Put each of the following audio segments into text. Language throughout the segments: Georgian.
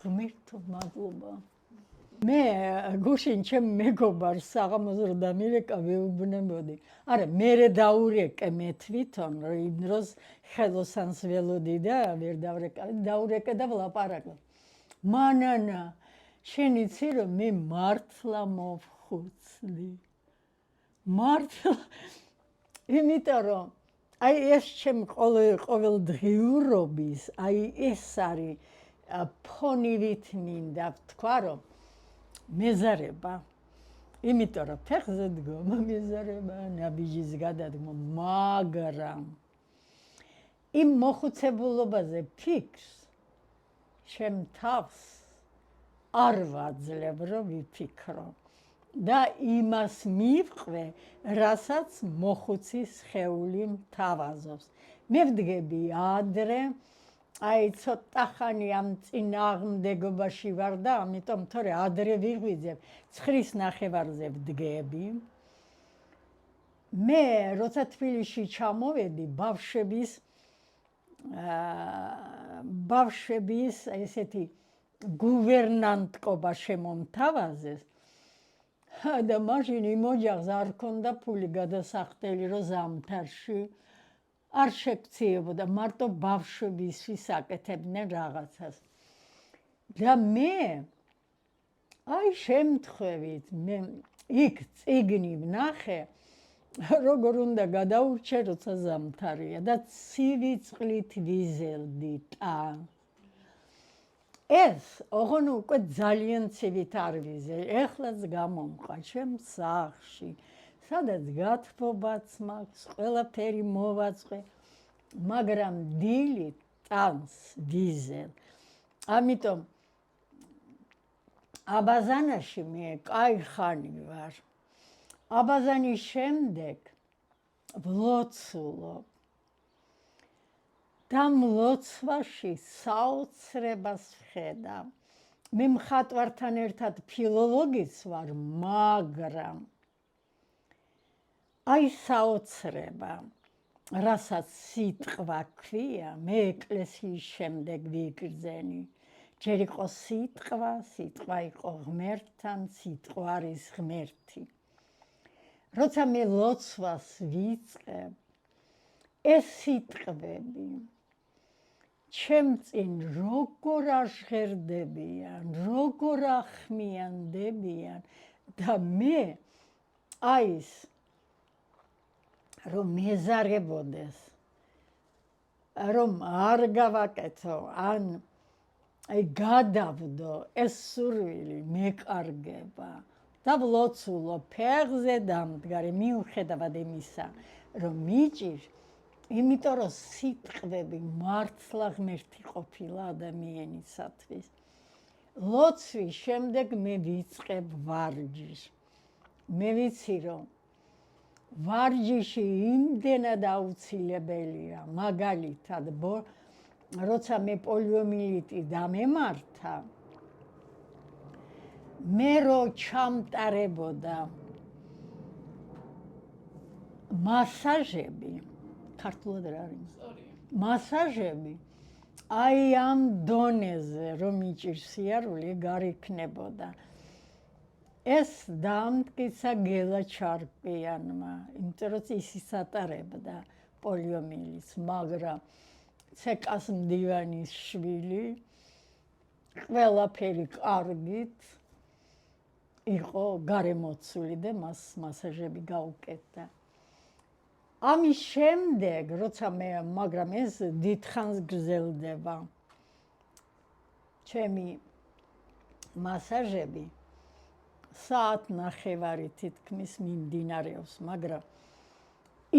ღმერთო მადლობა. მე გუშინ ჩემ მეგობარს საღამოს და მირეკა ვეუბნებოდი. არა, მერე დაურეკე მე თვითონ, რომ იმ დროს ხელოსანს ველოდი და ვერ დაურეკე და ვლაპარაკო. მანანა, შენ იცი რომ მე მართლა მოვხუცდი. მართლა, იმიტომ რომ აი ეს ჩემ ყოველდღიურობის, აი ეს არის ფონივით მინდა ვთქვა, რომ მეზარება, იმიტომ რომ ფეხზე დგომა მეზარება, ნაბიჯის გადადგმა, მაგრამ იმ მოხუცებულობაზე ფიქრს ჩემ თავს არ ვაძლევ, რომ ვიფიქრო და იმას მივყვე, რასაც მოხუცის სხეული მთავაზობს. მე ვდგები ადრე, აი ცოტა ხანი ამ წინააღმდეგობაში ვარ და ამიტომ თორე ადრე ვიღვიძებ 9:30-ზე ვდგები. მე როცა თბილისში ჩამოვედი ბავშვების ესეთი გუვერნანტკობა შემომთავაზეს და მაშინ იმ ოჯახს არ ქონდა ფული გადასახდელი, რომ ზამთარში არ შექციებოდა, მარტო ბავშვებისთვის აკეთებდნენ რაღაცას. და მე, აი შემთხვევით, მე იქ წიგნი ვნახე, როგორ უნდა გადაურჩე, როცა ზამთარია და ცივი წყლით ვიზელდი ტანს. ეს, ოღონ უკვე ძალიან ცივით არ ვიზელ, ეხლაც გამომყვა ჩემ სახლში. სადაც გათბობაც მაქვს, ყველაფერი მოვაწყე, მაგრამ დილით ტანს ვიზელ. ამიტომ აბაზანაში მე კაი ხანი ვარ. აბაზანის შემდეგ ვლოცულობ. და მლოცვაში საოცრებას ვხედავ. მე მხატვართან ერთად ფილოლოგიც ვარ, მაგრამ აი საოცრება, რასაც სიტყვა ქვია, მე ეკლესიის შემდეგ ვიგრძენი. ჯერ იყო სიტყვა, სიტყვა იყო ღმერთთან, სიტყვა არის ღმერთი. როცა მე ლოცვას ვიწყებ, ეს სიტყვები ჩემ წინ როგორ აჟღერდებიან, როგორ ახმიანდებიან და მე აი ეს რომ მეზარებოდეს, რომ არ გავაკეთო, ან აი გადავდო, ეს სურვილი მეკარგება და ვლოცულო ფეხზე დამდგარი, მიუხედავად იმისა, რომ მიჭირ, იმიტომ რომ სიტყვები მართლა ღმერთი ყოფილა ადამიანისათვის. ლოცვის შემდეგ მე ვიწყებ ვარჯიშს. მე ვიცი, რომ ვარჯიში იმდენად აუცილებელია, მაგალითად, როცა მე პოლიომიელიტი დამემართა, მე რო ჩამტარებოდა მასაჟები, ქართულად რა არის? მასაჟები, აი ამ დონეზე, რომ მიჭირს სიარული, გარიქნებოდა. ეს დაამტკიცა გელა ჩარკვიანმა, იმიტომ რომ ისიც ატარებდა პოლიომიელიტს, მაგრამ ცეკას მდივანის შვილი, ყველაფერი კარგით იყო გარემოცული და მას მასაჟები გაუკეთდა. ამის შემდეგ, მაგრამ ეს დიდხანს გრძელდება, ჩემი მასაჟები საათნახევარი თითქმის მიმდინარეობს, მაგრამ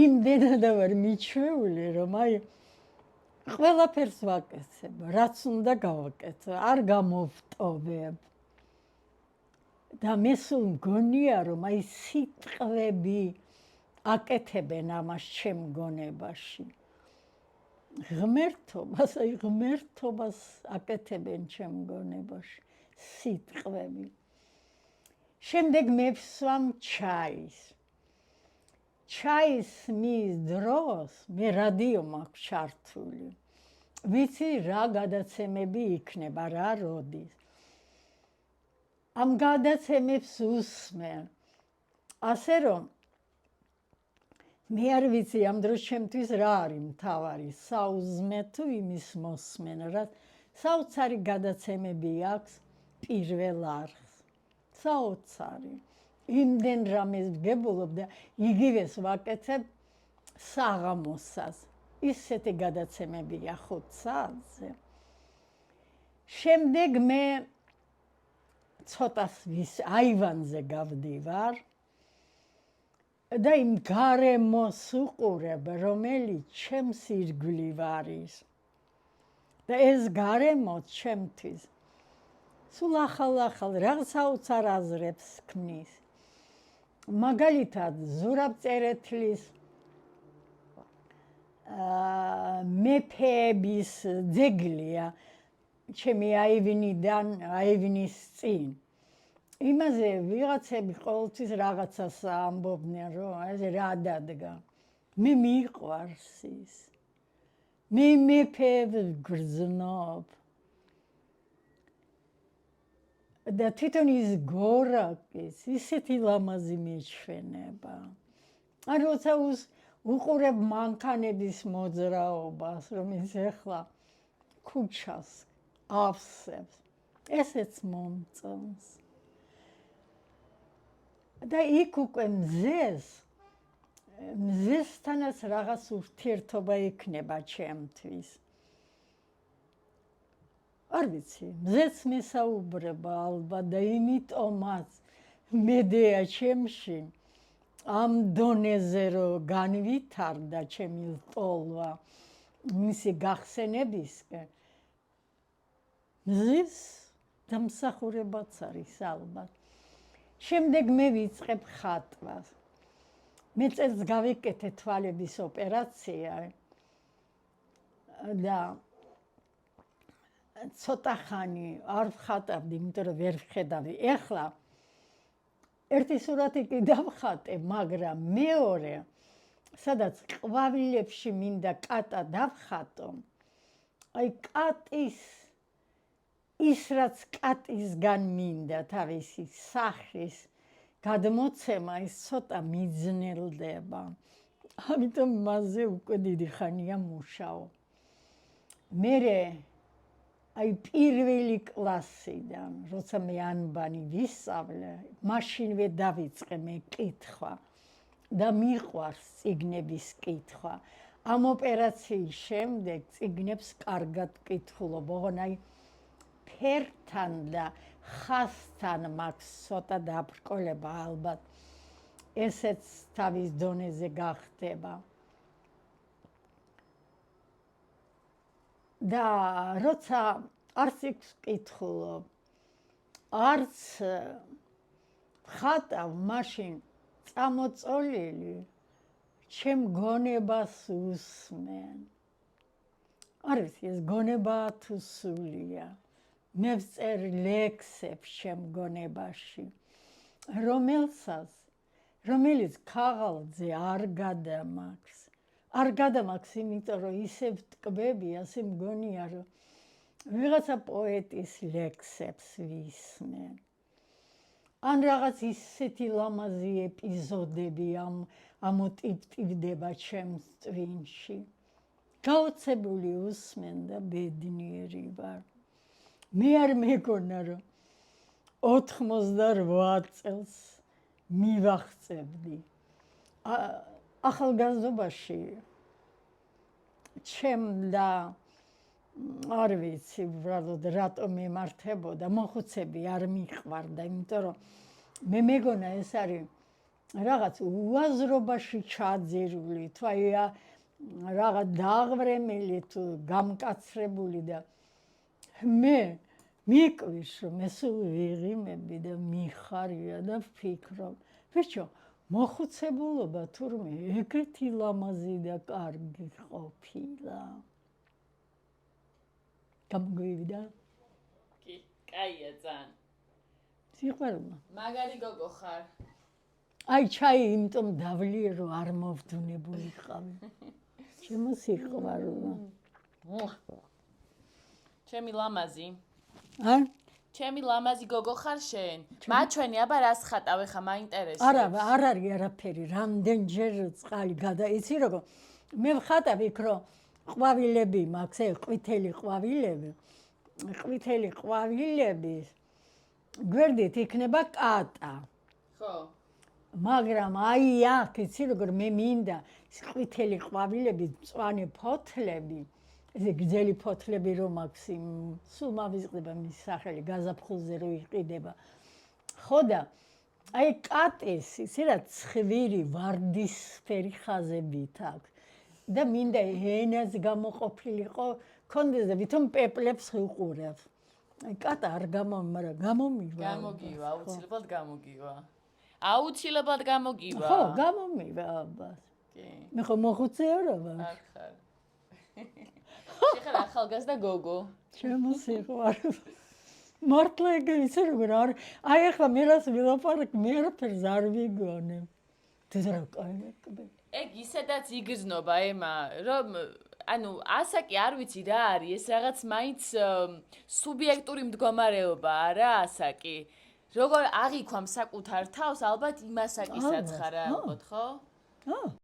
იმდენად ვარ მიჩვეული, რომ აი ყველაფერს ვაკეთებ, რაც უნდა გავაკეთო, არ გამოვტოვებ. და მე სულ მგონია, რომ აი სიტყვები აკეთებენ ამას ჩემ გონებაში. ღმერთობას აკეთებენ ჩემ გონებაში, სიტყვები. შემდეგ მე ვსვამ ჩაის. ჩაის მის დროს მე რადიო მაქვს ჩართული. ვიცი რა გადაცემები იქნება, რა როდის. ამ გადაცემებს უსმენ. ასე რომ მე არ ვიცი ამ დროს ჩემთვის რა არის მთავარი, საუზმე თუ იმის მოსმენა, რა საოცარი გადაცემები აქვს პირველ არხს. საოცარი. იმდენ რამეს ვგებულობ და იგივეს ვაკეთებ საღამოსაც. ისეთი გადაცემებია 5 საათზე. შემდეგ მე ცოტას აივანზე გავდივარ და იმ გარემოს უყურებ, რომელიც ჩემს ირგვლივ არის. და ეს გარემო ჩემთვის სულ ახალ რაღაც საოცარ აზრებს ქმნის. მაგალითად, ზურაბ წერეთლის მეფეების ძეგლია ჩემი აივნის წინ. იმაზე ვიღაცები ყოველთვის რაღაცას ამბობდნენ, რომ ეს რა დადგა. მე მიყვარს ის. მე მეფეებს გრძნობ. და თვითონ ის გორაკის ისეთი ლამაზი მიჩვენება. ან როცა უყურებ მანქანების მოძრაობას, რომელიც ახლა ქუჩას ავსებს, ესეც მომწონს. და იქ უკვე მზესთანაც რაღაც ურთიერთობა იქნება ჩემთვის. არ ვიცი, მზეც მესაუბრება ალბათ და იმიტომაც მედეა ჩემში ამ დონეზე რომ განვითარდა ჩემი ლტოლვა მისი გახსენებისკენ. მზის დამსახურებაც არის ალბათ. შემდეგ მე ვიწყებ ხატვას. მე წელს გავიკეთე თვალების ოპერაცია და ცოტა ხანი არ ვხატავდი, იმიტომ რომ ვერ ვხედავდი. ეხლა ერთი სურათი კი დავხატე, მაგრამ მეორე, სადაც ყვავილებში მინდა კატა დავხატო, აი კატის ის რაც კატისგან მინდა თავისი სახის გადმოცემა ის ცოტა მიძნელდება. ამიტომ მასზე უკვე დიდი ხანია მუშაობ. მერე აი პირველი კლასიდან, როცა მე ანბანი ვისწავლე, მაშინვე დავიწყე მე კითხვა და მიყვარს წიგნების კითხვა. ამ ოპერაციის შემდეგ წიგნებს კარგად ვკითხულობ, ოღონდ აი ფერთან და ხასთან მაქვს ცოტა დაბრკოლება, ალბათ ესეც თავის დონეზე გახდება. და როცა არც იქ ვკითხულობ, არც ვხატავ, მაშინ წამოწოლილი ჩემ გონებას უსმენ. არ ვიცი, ეს გონებაა თუ სულია. მე ვწერ ლექსებს ჩემ გონებაში, რომელიც ქაღალდზე არ გადამაქვს. არ გადამაქვს, იმიტომ რომ ისევ ვტკბები, ასე მგონია, რომ ვიღაცა პოეტის ლექსებს ვისმენ. ან რაღაც ისეთი ლამაზი ეპიზოდები ამოტივტივდება ჩემს ტვინში. გაოცებული უსმენ და ბედნიერი ვარ. მე არ მეგონა, რომ 88 წელს მივახცევდი. ახალგაზრდობაში ჩემ და არ ვიცი, უბრალოდ რატომ მემართებოდა, მოხუცები არ მიყვარდა, იმიტომ რომ მე მეგონა ეს არის რაღაც უაზრობაში ჩაძირული, თუ აი რაღაც დააღვრემელი თუ გამკაცრებული და მე მიკვირს, რომ მე სულ ვიღიმები და მიხარია და ვფიქრობ, ბიჭო, მოხუცებულობა თურმე ეგეთი ლამაზი და კარგი ყოფილა. გამგვივიდა? კი, კაია ძალიან. სიყვარული. მაგარი გოგო ხარ. აი ჩაი იმიტომ დავლიე რომ არ მოვდუნებულიყავი. ჩემო სიყვარული. ჩემი ლამაზი. ჩემი ლამაზი გოგო ხარ შენ? მაჩვენი აბა რას ხატავ ხა მაინტერესებს. არა, არ არის არაფერი, რამდენჯერ წყალი იცი როგორ მე ვხატავ იქ რომ ყვავილები მაქვს, ყვითელი ყვავილები გვერდით იქნება კატა. ხო. მაგრამ აი აქ იცი როგორ მე მინდა ყვითელი ყვავილები, მწვანე ფოთლები, ესე გრძელი ფოთლები რომ აქვს სულ მავიზღდება მის სახელი გაზაფხულზე რო იყიდება. ხო და აი კატეს იცი რა ცხვირი ვარდისფერი ხაზებით აქვს და მინდა ენას გამოყოფილიყო კონდეს და ვითომ პეპლებს ვიყურებ. აი კატა არ მაგრამ გამომივა. გამოგივა, აუცილებლად გამოგივა. აუცილებლად გამოგივა. ხო, გამომივა აბა. კი. მე ხო მოხუცეო ვარ. არ ხარ. შეხარ ახალგაზრდა გოგო. ჩემო სიყვარული. მართლა ეგ იცი როგორ არ აი ახლა მე რას ვილაპარაკ მე არაფერს არ ვიგონებ. თეთრ კაი. ეგ ისედაც იგრძნობა ემა რომ ანუ ასაკი არ ვიცი რა არის ეს რაღაც მაინც სუბიექტური მდგომარეობა არა ასაკი როგორ აღიქვამ საკუთარ თავს ალბათ იმ ასაკისაც ხარ ალბათ ხო?